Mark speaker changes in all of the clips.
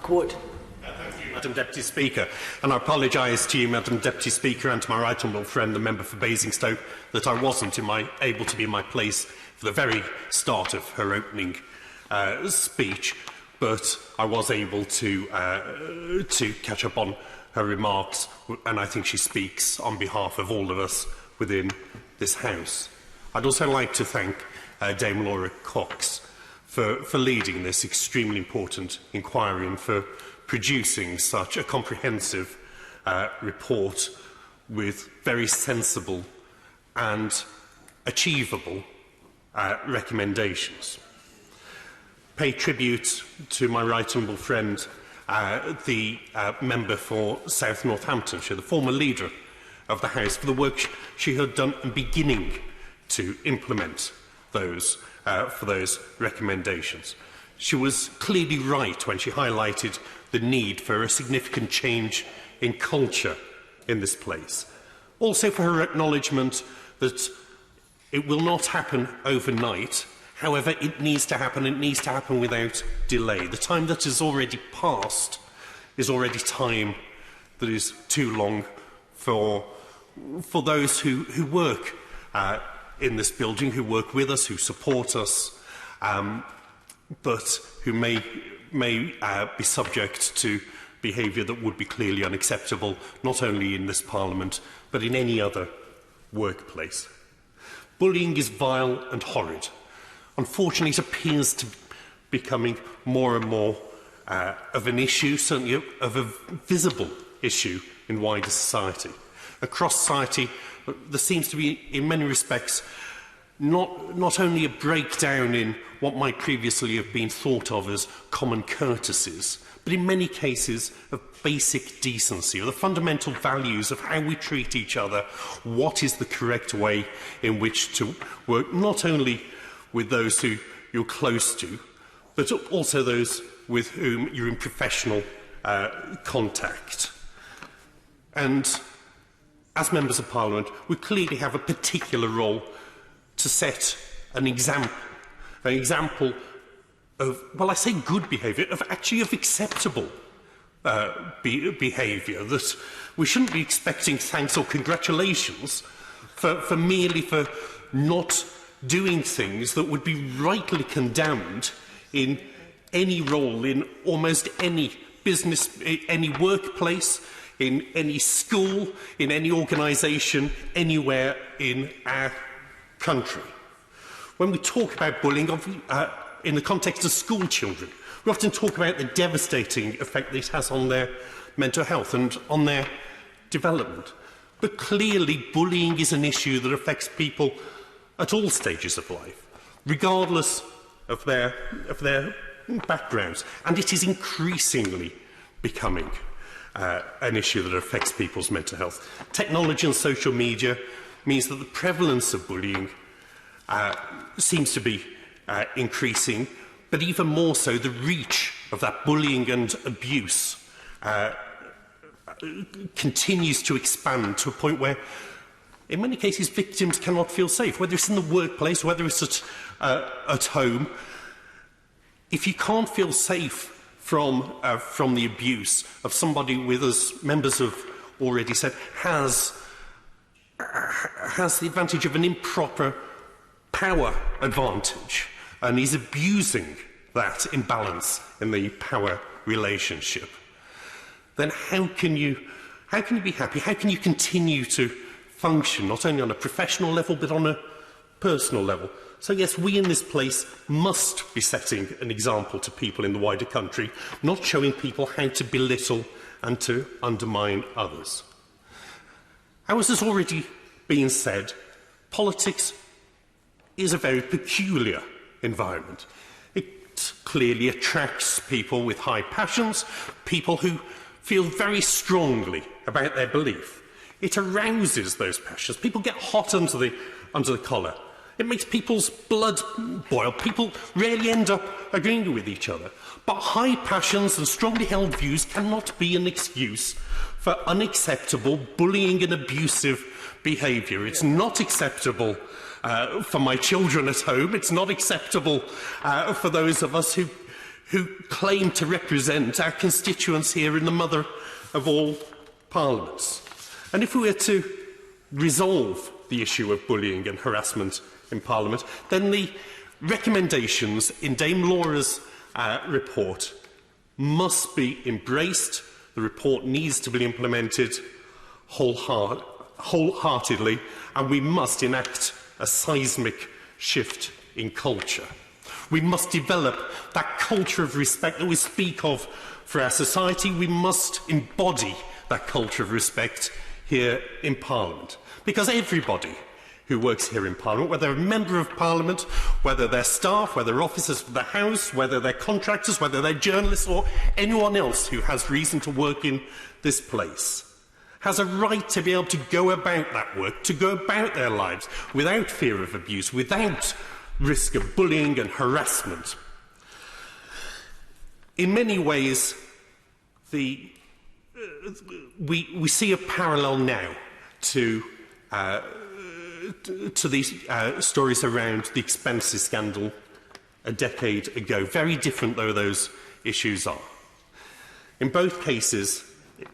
Speaker 1: Court.
Speaker 2: Thank you, Madam Deputy Speaker. And I apologise to you, Madam Deputy Speaker, and to my right honourable friend, the member for Basingstoke, that I wasn't able to be in my place for the very start of her opening speech, but I was able to catch up on her remarks, and I think she speaks on behalf of all of us within this House. I'd also like to thank Dame Laura Cox for leading this extremely important inquiry and for producing such a comprehensive report with very sensible and achievable recommendations. Pay tribute to my right honourable friend, the member for South Northamptonshire, the former leader of the House, for the work she had done in beginning to implement those recommendations. She was clearly right when she highlighted the need for a significant change in culture in this place. Also for her acknowledgement that it will not happen overnight. However, it needs to happen, and it needs to happen without delay. The time that has already passed is already time that is too long for those who work in this building, who work with us, who support us, but who may be subject to behaviour that would be clearly unacceptable, not only in this Parliament, but in any other workplace. Bullying is vile and horrid. Unfortunately, it appears to be becoming more and more of an issue, certainly of a visible issue in wider society. Across society, there seems to be, in many respects, not only a breakdown in what might previously have been thought of as common courtesies, but in many cases of basic decency, or the fundamental values of how we treat each other, what is the correct way in which to work, not only with those who you're close to, but also those with whom you're in professional contact. And as members of Parliament, we clearly have a particular role to set an example of, well, I say good behaviour, of acceptable behaviour, that we shouldn't be expecting thanks or congratulations for merely for not doing things that would be rightly condemned in any role, in almost any business, any workplace, in any school, in any organisation, anywhere in our country. When we talk about bullying in the context of school children, we often talk about the devastating effect this has on their mental health and on their development. But clearly, bullying is an issue that affects people at all stages of life, regardless of their backgrounds. And it is increasingly becoming an issue that affects people's mental health. Technology and social media means that the prevalence of bullying seems to be increasing, but even more so, the reach of that bullying and abuse continues to expand to a point where, in many cases, victims cannot feel safe, whether it's in the workplace, whether it's at home. If you can't feel safe from the abuse of somebody with, as members have already said, has the advantage of an improper power advantage and is abusing that imbalance in the power relationship, then how can you be happy? How can you continue to function, not only on a professional level, but on a personal level? So yes, we in this place must be setting an example to people in the wider country, not showing people how to belittle and to undermine others. As has already been said, politics is a very peculiar environment. It clearly attracts people with high passions, people who feel very strongly about their belief. It arouses those passions. People get hot under the collar. It makes people's blood boil. People rarely end up agreeing with each other. But high passions and strongly held views cannot be an excuse for unacceptable bullying and abusive behaviour. It's not acceptable for my children at home. It's not acceptable for those of us who who claim to represent our constituents here in the mother of all parliaments. And if we were to resolve the issue of bullying and harassment in Parliament, then the recommendations in Dame Laura's report must be embraced. The report needs to be implemented wholeheartedly, and we must enact a seismic shift in culture. We must develop that culture of respect that we speak of for our society. We must embody that culture of respect here in Parliament, because everybody who works here in Parliament, whether a member of Parliament, whether they're staff, whether officers of the House, whether they're contractors, whether they're journalists, or anyone else who has reason to work in this place, has a right to be able to go about that work, to go about their lives without fear of abuse, without risk of bullying and harassment. In many ways, we see a parallel now to these stories around the expenses scandal a decade ago. Very different though those issues are. In both cases,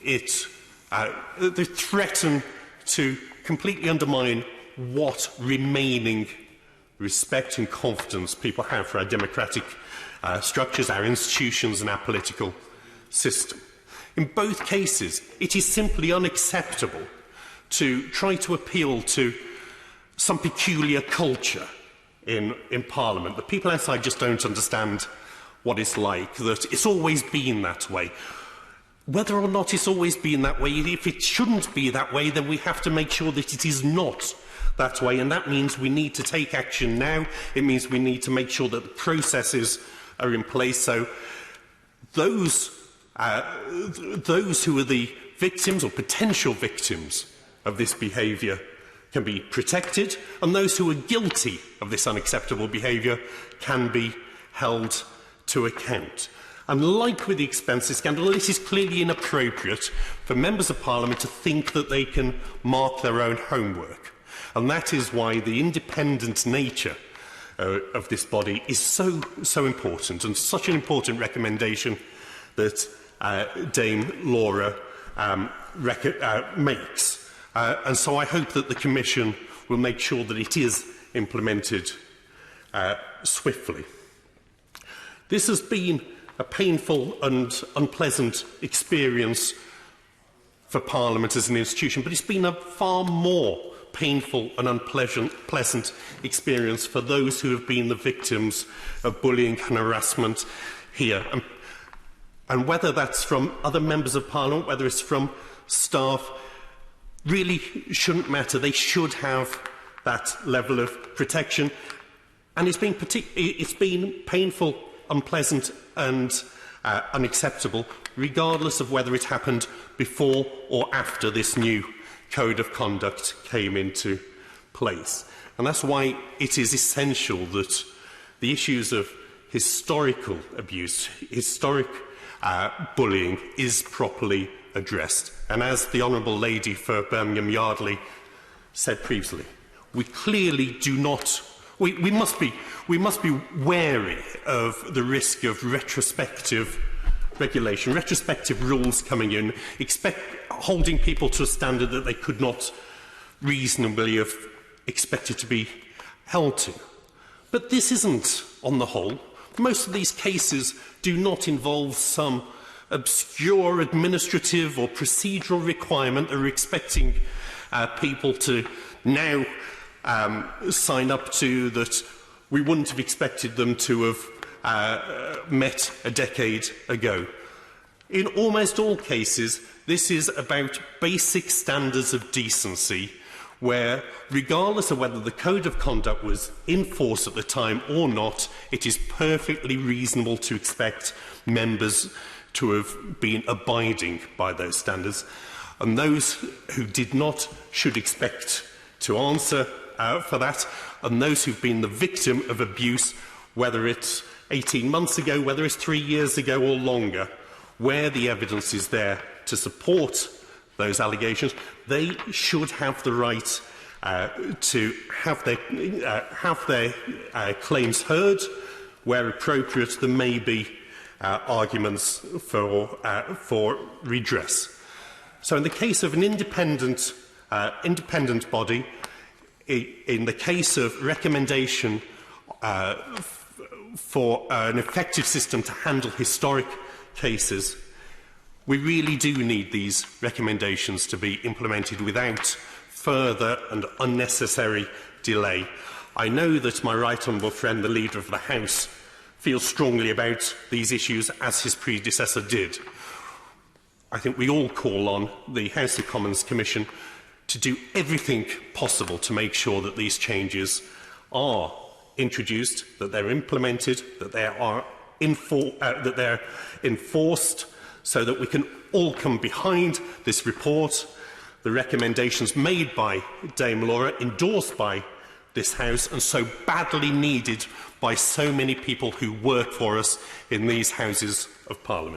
Speaker 2: they threaten to completely undermine what remaining respect and confidence people have for our democratic structures, our institutions and our political system. In both cases, it is simply unacceptable to try to appeal to some peculiar culture in Parliament. The people outside just don't understand what it's like, that it's always been that way. Whether or not it's always been that way, if it shouldn't be that way, then we have to make sure that it is not that way, and that means we need to take action now. It means we need to make sure that the processes are in place so those who are the victims or potential victims of this behaviour can be protected, and those who are guilty of this unacceptable behaviour can be held to account. And like with the expenses scandal, it is clearly inappropriate for members of Parliament to think that they can mark their own homework. And that is why the independent nature of this body is so important, and such an important recommendation that Dame Laura makes. And so I hope that the Commission will make sure that it is implemented swiftly. This has been a painful and unpleasant experience for Parliament as an institution, but it's been a far more painful and unpleasant experience for those who have been the victims of bullying and harassment here. And whether that's from other members of Parliament, whether it's from staff, really shouldn't matter. They should have that level of protection. And it's been painful, unpleasant and unacceptable, regardless of whether it happened before or after this new code of conduct came into place. And that's why it is essential that the issues of historical abuse, historic bullying is properly addressed. And as the Honourable Lady for Birmingham Yardley said previously, we clearly do not. We must be wary of the risk of retrospective regulation, retrospective rules coming in, holding people to a standard that they could not reasonably have expected to be held to. But this isn't, on the whole. Most of these cases do not involve some obscure administrative or procedural requirement that are expecting people to now sign up to, that we wouldn't have expected them to have met a decade ago. In almost all cases, this is about basic standards of decency, where, regardless of whether the code of conduct was in force at the time or not, it is perfectly reasonable to expect members to have been abiding by those standards. And those who did not should expect to answer for that, and those who've been the victim of abuse, whether it's 18 months ago, whether it's 3 years ago or longer, where the evidence is there to support those allegations, they should have the right to have their claims heard. Where appropriate, there may be arguments for redress. So in the case of an independent body, in the case of recommendation for an effective system to handle historic cases, we really do need these recommendations to be implemented without further and unnecessary delay. I know that my right honourable friend, the Leader of the House, feels strongly about these issues, as his predecessor did. I think we all call on the House of Commons Commission to do everything possible to make sure that these changes are introduced, that they're implemented, that they're enforced, so that we can all come behind this report, the recommendations made by Dame Laura, endorsed by this House, and so badly needed by so many people who work for us in these Houses of Parliament.